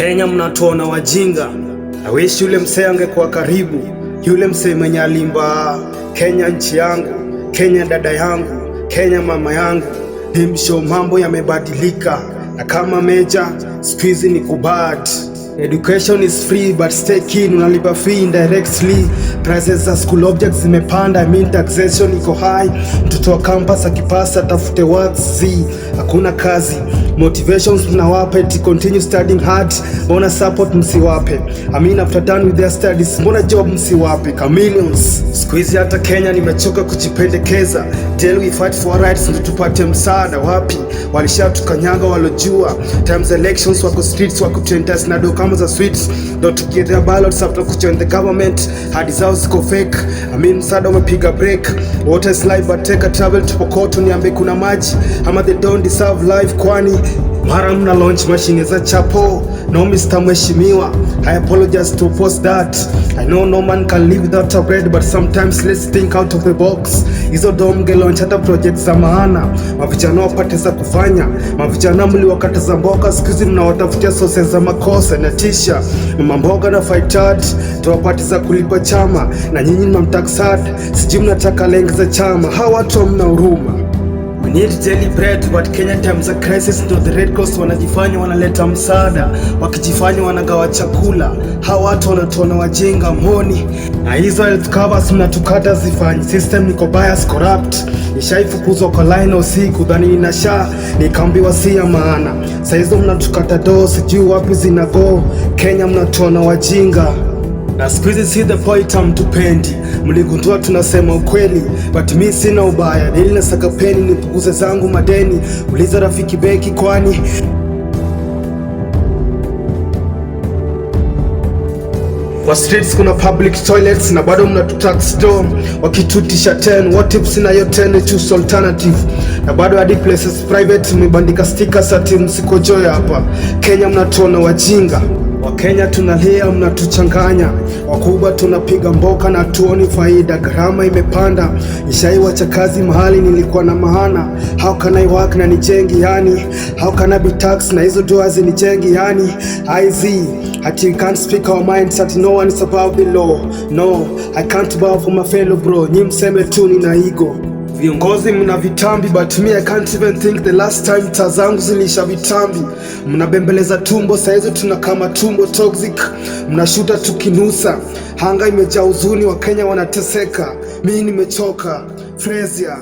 Kenya mnatuona wajinga. I wish yule msee angekuwa karibu, yule msee mwenye alimba Kenya nchi yangu, Kenya dada yangu, Kenya mama yangu. Himsho mambo yamebadilika, na kama meja squeeze ni kubad. Education is free but stay keen, unalipa fee indirectly. Prices za school objects zimepanda, I mean taxation iko high. Mtoto wa campus akipasa tafute works, hakuna kazi. Motivations mnawapa to continue studying hard, mbona support msiwape? I mean after done with their studies, mbona job msiwape? Chameleons. Squeeze hata Kenya nimechoka kujipendekeza. Tell we fight for rights, ndio tupate msaada wapi? Walishatukanyaga walojua. Times elections wako streets wako tenders na do kama za sweets. Don't to get their ballots after kujoin the government. Hadi zao ziko fake. I mean msaada umepiga break. Water is life but take a travel to Pokoto niambe kuna maji. Ama they don't deserve life kwani mara mna launch machine za chapo. No Mr. Mheshimiwa, I apologize to post that. I know no man can live without a bread, but sometimes let's think out of the box. Hizo domge launch hata projects za maana, mavijana wapate za kufanya. Mavijana mliwakata za mboga, sikizi mnawatafutia sources za makosa na tisha. Mama mboga na fight hard, tuwapate za kulipa chama. Na nyinyi mnamtaksad, sijui mnataka lengi za chama. Hawa watu mna huruma. We need daily bread, but Kenya times a crisis. Ndio the Red Cross wanajifanya wanaleta msaada, wakijifanya wanagawa chakula. Hawa watu wanatuona wajinga moni. Na hizo health covers mnatukata zifanyi. System niko bias corrupt. Nishaifukuzwa kwa line usiku, dhani ninasha nikaambiwa si ya maana. Saizo mnatukata do, sijui wapi zinago. Kenya mnatuona wajinga. Na squeeze see the point amtupendi. Mligundua tunasema ukweli, but mi sina ubaya. Nili nasaka peni nipunguze zangu madeni. Uliza rafiki beki kwani kwa streets kuna public toilets na bado mnatutax dome. Wakitutisha 10, what if sina yo 10 choose alternative. Na bado hadi places private mmebandika stickers ati msikojoe hapa. Kenya mnatuona wajinga. Wakenya tunalia mnatuchanganya, wakubwa tunapiga mboka na tuoni faida. Gharama imepanda, nishaiwacha kazi mahali nilikuwa na maana. How can I work na nijengi yani? How can I be taxed na hizo doa zinijengi yani? IZ, hati we can't speak our minds that no one is above the law. No, I can't bow for my fellow bro, nyi mseme tu nina ego. Viongozi mna vitambi, but me I can't even think the last time taa zangu zilisha vitambi. Mnabembeleza tumbo, saizo tunakama tumbo toxic. Mnashuta tukinusa, hanga imejaa huzuni, Wakenya wanateseka. Mimi nimechoka. Frezia.